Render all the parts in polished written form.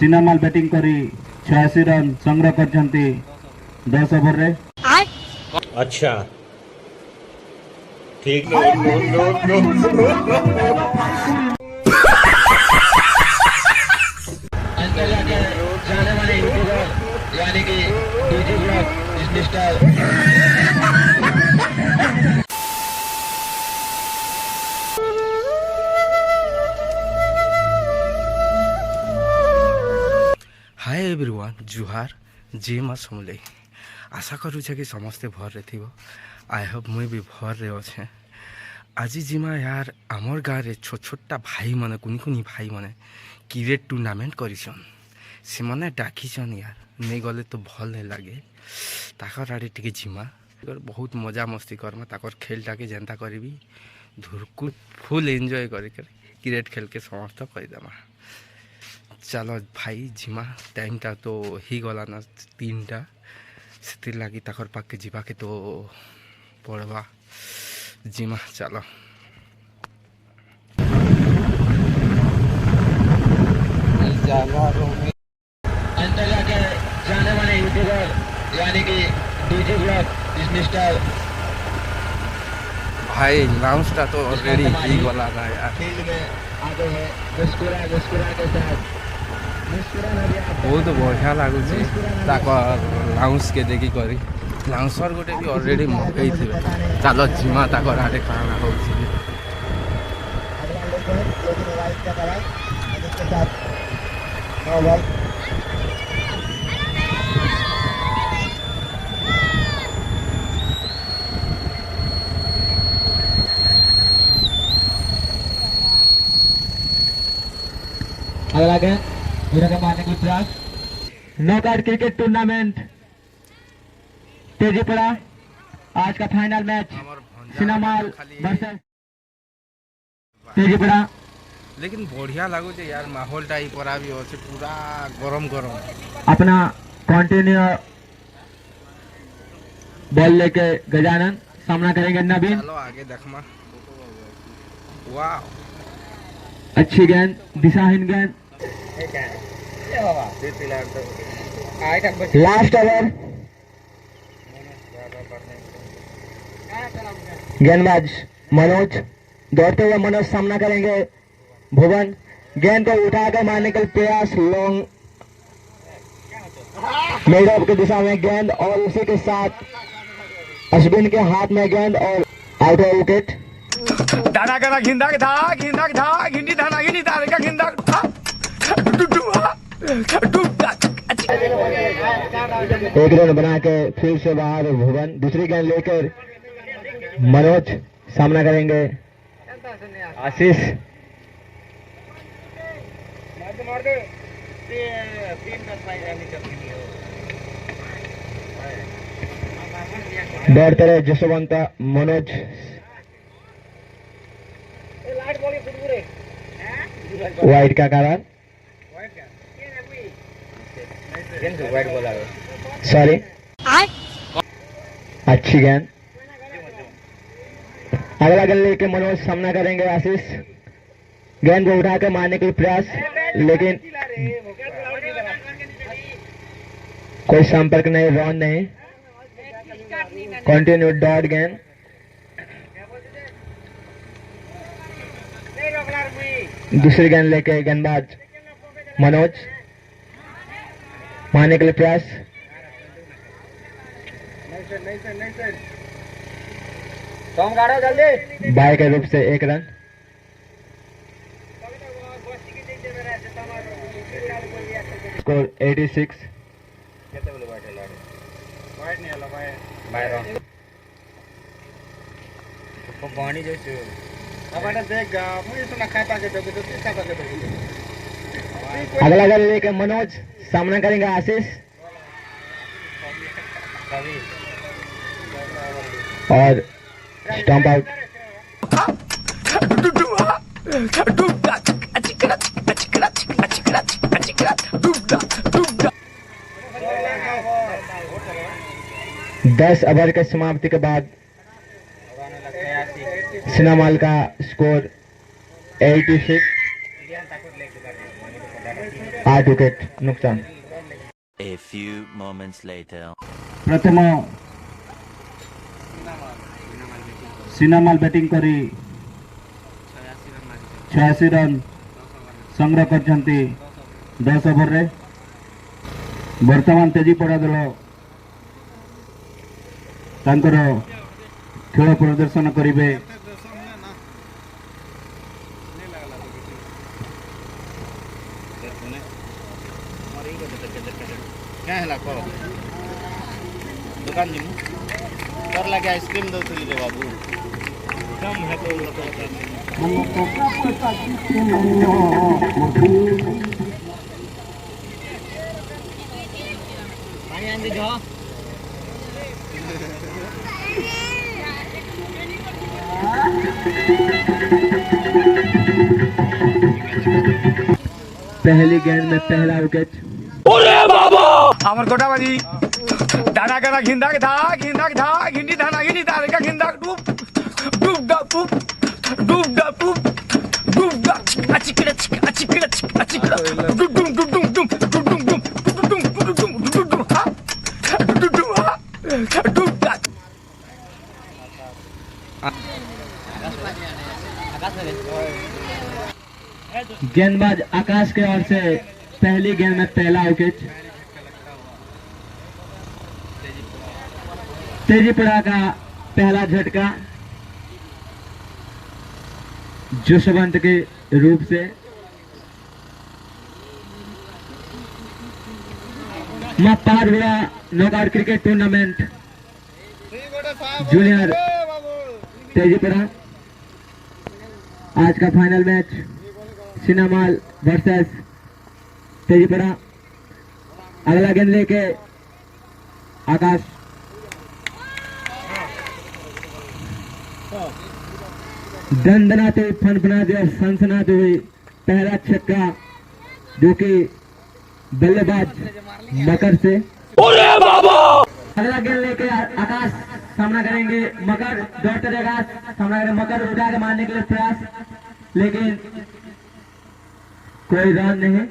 सिनेमाल batting करी 86 run संग्रह करछंती 10 over रे। अच्छा ठीक। जाने वाले यूट्यूबर यानी कि DG blog mister hi everyone जुहार जी माँ समले आशा करुचे कि समस्ते भर थे। आई होप मुई भी भर रे अच्छे। आज जिमा यार आमर गाँव में छोट छोटा भाई मैंने कुनी कुनी भाई मैंने क्रिकेट टूर्नामेंट करिसन से मैंने डाकिसन यार नहीं गले तो भल नहीं लगे ताकर आड़े टिके जिमा बहुत मजा मस्ती करमा ताकर खेलटा के जेनता करी धुरकु फुल एंजॉय कर क्रिकेट खेल के समस्त करदेमा। चलो भाई जिमा टाइमटा तो ही गला ना 3टा से लगी ताकर पाके जीवा के तो पड़वा जिमा। चलो अंतर्गत के जाने वाले यूट्यूबर यानी कि डीजी ब्लॉग मिस्टर भाई लाउंजटा तो ऑलरेडी ही गला ना यार फील्ड में आगे है मुस्कुरा के साथ बहुत बढ़िया लगुच लाउंज के देखी करी लाउंसर गोटे भी ऑलरेडी मगई थे। चलो जिमा ताकर आड़े काना हो अगला गेंद विराट मारने की प्रयास। नॉकआउट क्रिकेट टूर्नामेंट तेजी पड़ा। आज का फाइनल मैच सिनेमाल वर्सेस तेजी पड़ा। लेकिन बढ़िया लगुच यार माहौल टाइप पर भी अच्छे पूरा गरम गरम अपना कंटिन्यू बॉल लेके गजानन सामना करेंगे नवीन। चलो आगे देखमा। वाह अच्छी गेंद दिशाहीन गेंद। लास्ट ओवर गेंदबाज मनोज दौड़ते हुए मनोज सामना करेंगे भुवन। गेंद को उठाकर मारने का प्रयास लॉन्ग मिड ऑफ की दिशा में गेंद और उसी के साथ अश्विन के हाथ में गेंद और आउट ऑफ विकेट। दाना का घिंदा था घिंडी धाना घिंडी दाने का घिंदा था एक रन बना के फिर से बाहर भुवन। दूसरी गेंद लेकर मनोज सामना करेंगे आशीष। दौड़ते रहे जसवंत मनोज। वाइड का कारण सॉरी अच्छी गेंद। अगला गेंद लेके मनोज सामना करेंगे आशीष। गेंद को उठाकर मारने के प्रयास लेकिन कोई संपर्क नहीं रन नहीं। कंटिन्यू डॉट गेंद। दूसरी गेंद लेके गेंदबाज मनोज मारने के लिए प्रयास। बाय के रूप से 1 रन। स्कोर 86। अगला गेंद लेके मनोज सामना करेंगे आशीष और स्टंप आउट। 10 ओवर के समाप्ति के बाद सिनेमाल का स्कोर 86। 8 विकेट नुकसान। A few moments later. प्रथम सिनामाल बैटिंग करी 86 रन संग्रह करछंती 10 ओवर रे। वर्तमान तेजीपड़ा दल तांकर खेल प्रदर्शन करिवे। क्या है कह दुकान जीमु कर लगे आइसक्रीम दौली रे बाबू कम है तो पानी आन दे जो पहली गेंद में पहला विकेट। আমার কোটা বাজি দানা গানা ঘিন্দা কে থা ঘিন্দি ধানা ঘিন্দি তারে কা ঘিন্দা ডুব ডুব ডা পুপ ডুব ডা পুপ ডুব ডা আচিকড়া ডুব ডুম ডুব ডুম ডুম ডুব ডুম ডুম ডুব ডুম ডুব ডুম ডুব ডুম হা ডুব ডুম হা ডুব ডা गेंदबाज आकाश के ओर से पहली गेंद में पहला विकेट। तेजीपड़ा का पहला झटका जसवंत के रूप से। पारगुड़ा नॉकआउट क्रिकेट टूर्नामेंट जूनियर तेजीपड़ा आज का फाइनल मैच सिनामाल वर्सेस तेजीपड़ा। अगला गेंद लेके आकाश दंदनाते हुए फनफनाते हुए सनसनाते हुए पहला छक्का जो कि बल्लेबाज मकर से। अगला गेंद लेके आकाश सामना करेंगे मकर। दौड़ते हुए आकाश सामना करेंगे मकर। उठा के मारने के लिए प्रयास लेकिन कोई रन नहीं।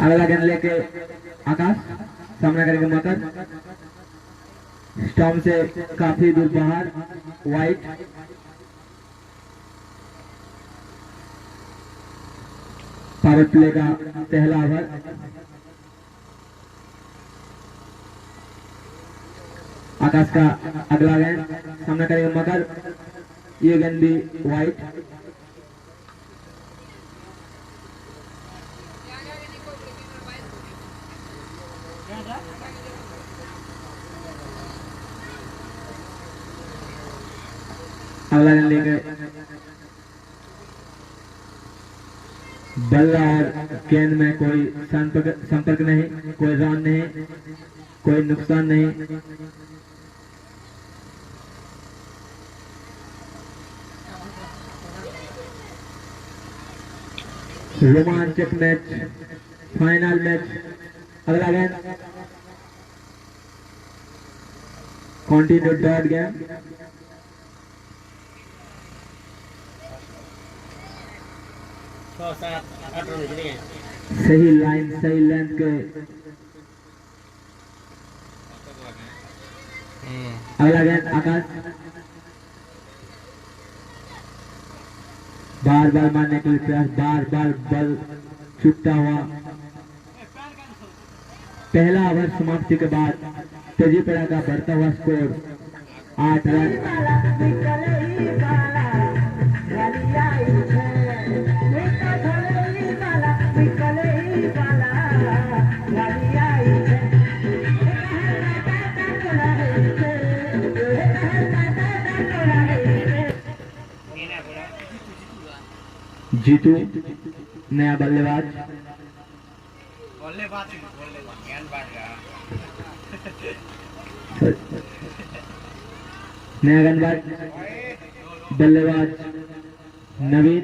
अगला गेंद लेके आकाश सामना करेंगे मकर। स्टंप से काफी दूर बाहर वाइट। पावर प्ले का पहला ओवर। आकाश का अगला गेंद सामना करेंगे मकर। ये गेंद भी वाइट। अगला गेंद लेकर बल्ला और गेंद में कोई संपर्क नहीं, कोई रन नहीं, कोई नुकसान नहीं। रोमांचक मैच, फाइनल मैच। अगला गेंद कंटिन्यू डॉट गेम। सही लाइन सही लेंथ के। अगला गेंद आकाश बार बार मारने के लिए प्रयास, बार बार बल छूटता हुआ। पहला ओवर समाप्ति के बाद तेजीपड़ा का बढ़ता हुआ स्कोर 8 रन। जीतू नया बल्लेबाज। नया गेंदबाज बल्लेबाज नवीन।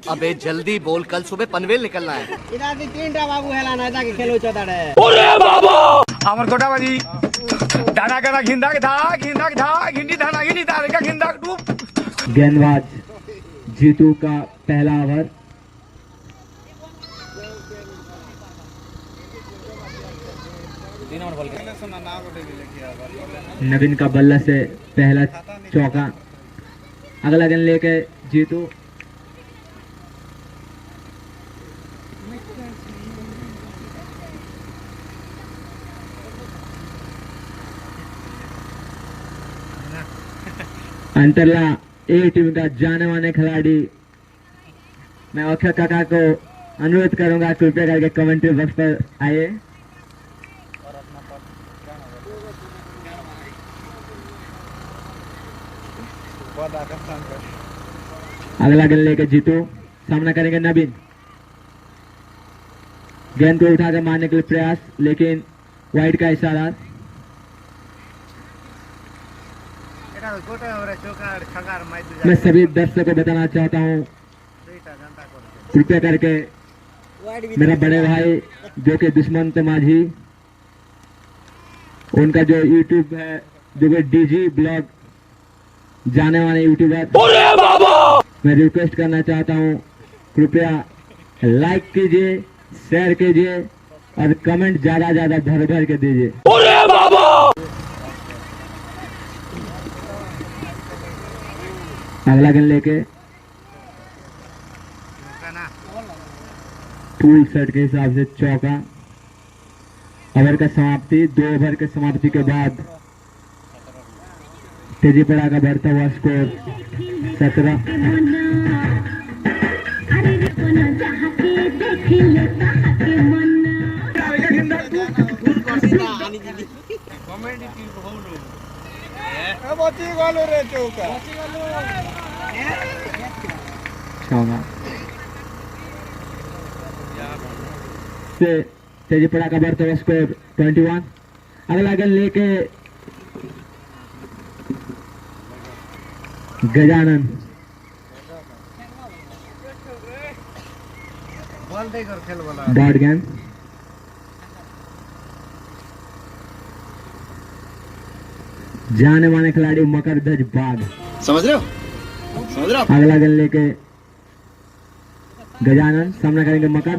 अबे जल्दी बोल, कल सुबह पनवेल निकलना है। इधर तीनटा बाबू हेला ना जाके खेलो चौताड़े আমার গোটা বাজি দানা গানা ঘিন্দা ধা ঘিন্দি ধানা ঘিন্দি তারেকা ঘিন্দা ডুব। गेंदबाज जीतू का पहला ओवर। नवीन का बल्ला से पहला चौका। अगला गेंद लेके जीतू। अंतरला ए टीम का जाने माने खिलाड़ी। मैं अक्षय काका को अनुरोध करूंगा कृपया करके कमेंट्री बॉक्स पर आइए। अगला गेंद लेके जीतू, सामना करेंगे नवीन। गेंद को उठाकर मारने के लिए प्रयास, लेकिन वाइड का इशारा। मैं सभी दर्शकों को बताना चाहता हूँ, कृपया करके मेरा बड़े भाई जो कि दुष्मंत माझी, उनका जो यूट्यूब है, जो कि डीजी ब्लॉग जाने वाले यूट्यूबर, मैं रिक्वेस्ट करना चाहता हूँ, कृपया लाइक कीजिए, शेयर कीजिए और कमेंट ज्यादा भर भर के दीजिए। अगला गेंद लेके फुल सेट के हिसाब से चौका। ओवर का समाप्ति। 2 ओवर के समाप्ति के बाद तेजी पड़ा का बढ़ता हुआ स्कोर 17। से तेजी पड़ा का बढ़ता हुआ स्कोर 21। अगला गेंद लेके गजानन। डॉट गेंद। जाने माने खिलाड़ी मकर ध्वज बाघ। समझ रहे हो? अगला गेंद लेके गजानन, सामना करेंगे मकर।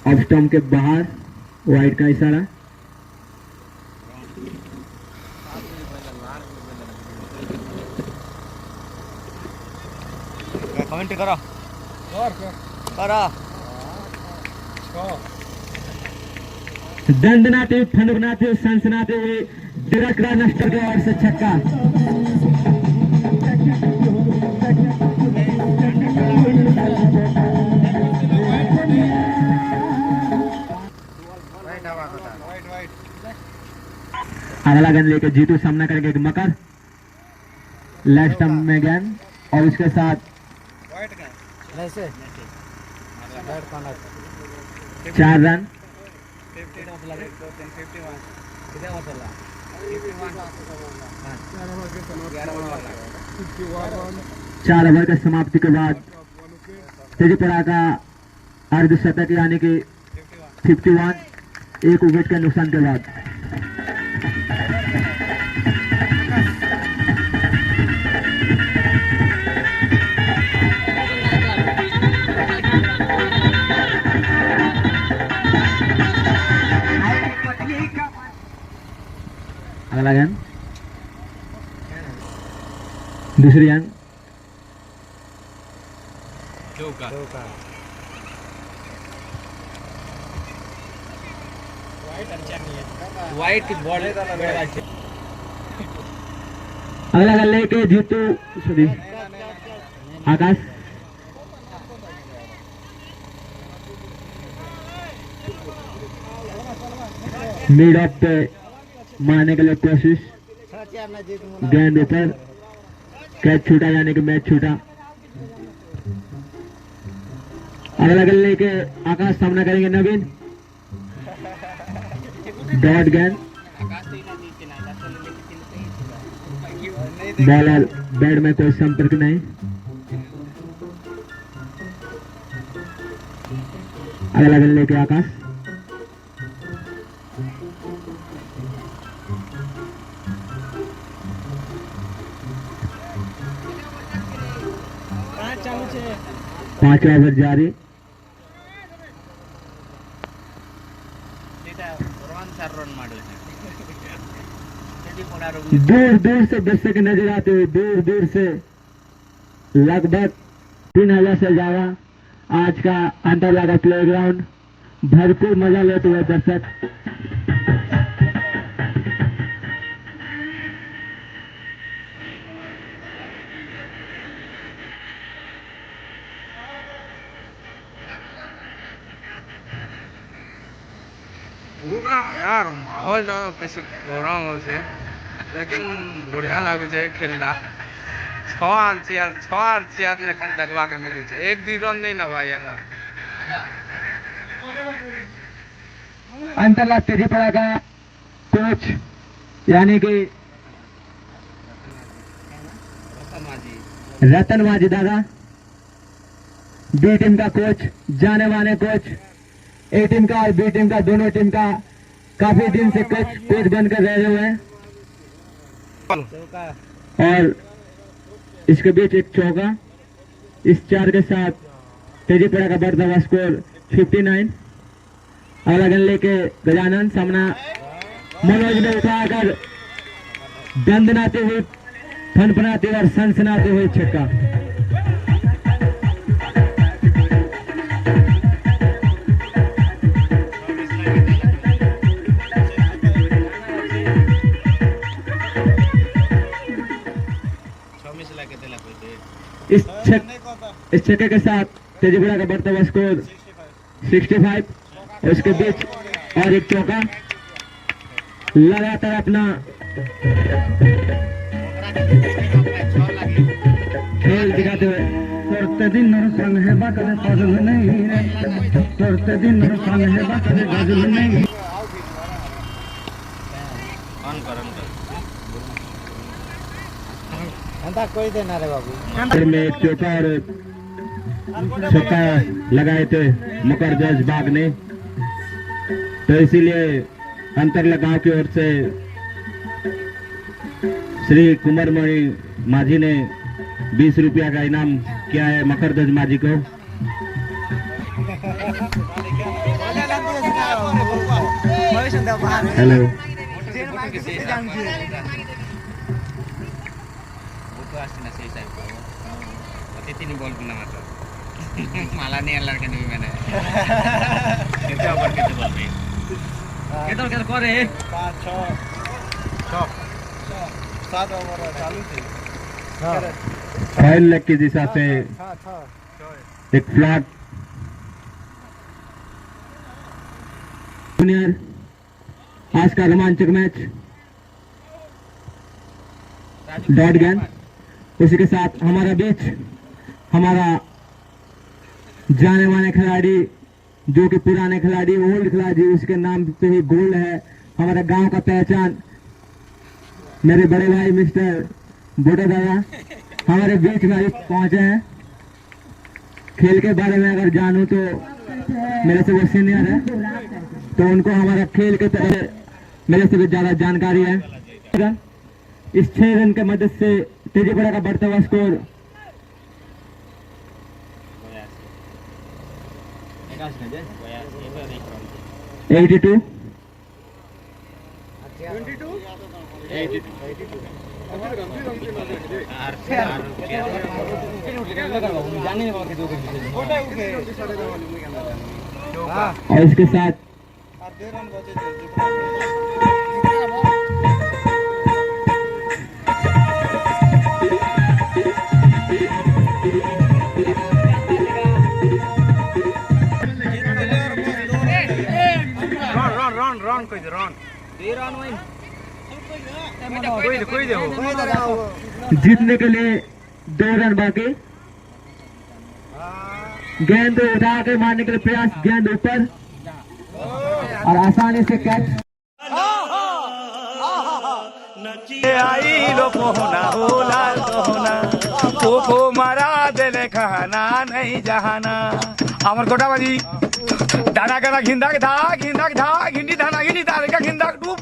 ऑफ स्टंप के बाहर, वाइड का इशारा। कमेंट करो करो। दंडनाते, फंडनाते, सनसनाते हुए डिरेक्ट रन स्टर के ओर से छक्का। अगला गेंद लेके जीतू, सामना करेंगे मकर। लेग स्टंप में गेंद और उसके साथ 4 रन। 4 ओवर के समाप्ति के बाद तेजपुरा का अर्धशतक यानी कि 51, 1 विकेट के नुकसान के बाद। अगला गेंद, दूसरी गेंद, व्हाइट बॉल अगला गेंद लेके Jeetu, sorry Akash. Mid off पे मारने के लिए कोशिश, गेंद ऊपर, कैच छूटा यानी कि मैच छूटा। अगला गेंद लेके आकाश, सामना करेंगे नवीन। डॉट गेंद। बॉलर बैट में कोई संपर्क नहीं। अगला बल्ले के आकाश। पांचवा ओवर जारी। दूर दूर से दर्शक नजर आते हुए, दूर दूर से लगभग 3000 से ज्यादा आज का अंतरलागा प्लेग्राउंड भरपूर मजा लेते हुए दर्शक। यार बहुत ज़्यादा पैसे गरम होছে लेकिन बढ़िया लागे खेलना। 6 चेयर लेकिन देखवा के मिले एक भी रन नहीं ना भाई यार। अंतरला तेजीपड़ा का कोच यानी कि रतन माझी दादा, बी टीम का कोच, जाने माने कोच, ए टीम का और बी टीम का दोनों टीम का काफी दिन से कोच बनकर रहे हुए हैं। और इसके बीच एक चौका। इस 4 के साथ तेजीपड़ा का बढ़ता हुआ स्कोर 59। अगला गल्ले के गजानन सामना मनोज ने उठाकर दंदनाते हुए, फनफनाते हुए और सनसनाते हुए छक्का। इस छक्के के साथ तेजीपड़ा का बढ़ता हुआ स्कोर 65। उसके बीच और एक चौका। लगातार अपना खेल दिखाते हुए करते दिन संग है बाकरे पागल नहीं रे, करते दिन संग है बाकरे पागल नहीं। कोई देना रे बाबू। में एक चौका और छक्का लगाए थे मुकरदस बाग ने, तो इसीलिए अंतरलगा की ओर से श्री कुमारमणि माझी ने 20 रुपया का इनाम किया है मकरदस माझी को। हेलो तीन बॉल बना माला नहीं लड़के नहीं मैंने कितने ओवर कितने बॉल पे कितना करे 5 6 7 ओवर चालू थे। फाइल लेग की दिशा से एक फ्लैग। जूनियर आज का रोमांचक मैच डॉट गेंद। उसी के साथ हमारा बीच हमारा जाने माने खिलाड़ी, जो कि पुराने खिलाड़ी, ओल्ड खिलाड़ी, उसके नाम पे ही गोल्ड है। हमारा गांव का पहचान मेरे बड़े भाई मिस्टर बोडा दादा हमारे बीच में पहुंचे हैं। खेल के बारे में अगर जानूं तो मेरे से वो सीनियर है, तो उनको हमारा खेल के तरह मेरे से भी ज्यादा जानकारी है। इस 6 रन के मदद से तेजीपड़ा का बढ़ता हुआ स्कोर 82। और इसके साथ जीतने के लिए 2 रन बाकी। गेंद उठा के मारने के लिए प्रयास, गेंद ऊपर और आसानी से कैच। आई लो कोहना हो लाल कोहना कोको मारा देले कहना नहीं जहाना আমার কোটা বাজি দানা গানা ঘিন্দাক ধা ঘিন্দি ধানা ঘিন্দি তারেকা ঘিন্দাক ডুব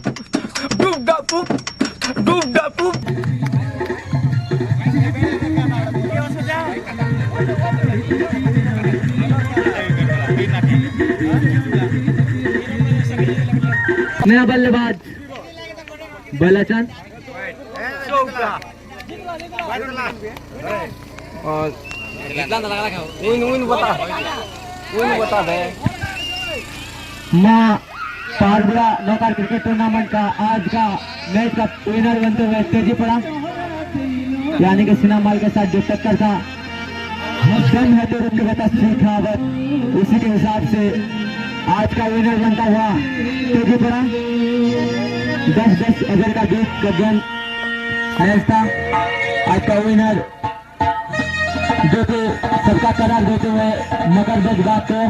ডুব ডা ডুব ডুব ডা ডুব नया बल्लेबाज बल्लाचंद और माँ पारबुरा नौकार क्रिकेट टूर्नामेंट का आज का मैच का विनर बनते हुए तेजी पड़ा यानी कि सिन्हा माल के साथ जो टक्कर था दम है तो रुक बता सीखा उसी के हिसाब से आज का विनर बनता हुआ तेजी पड़ा 10-10 ओवर का बीच का गेंद था आज का विनर जो कि सबका करार देते हुए मकर बात को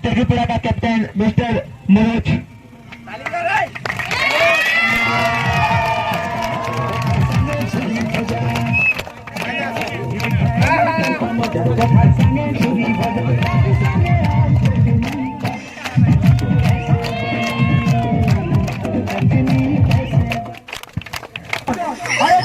त्रिपुरा का कैप्टन मिस्टर मनोज अरे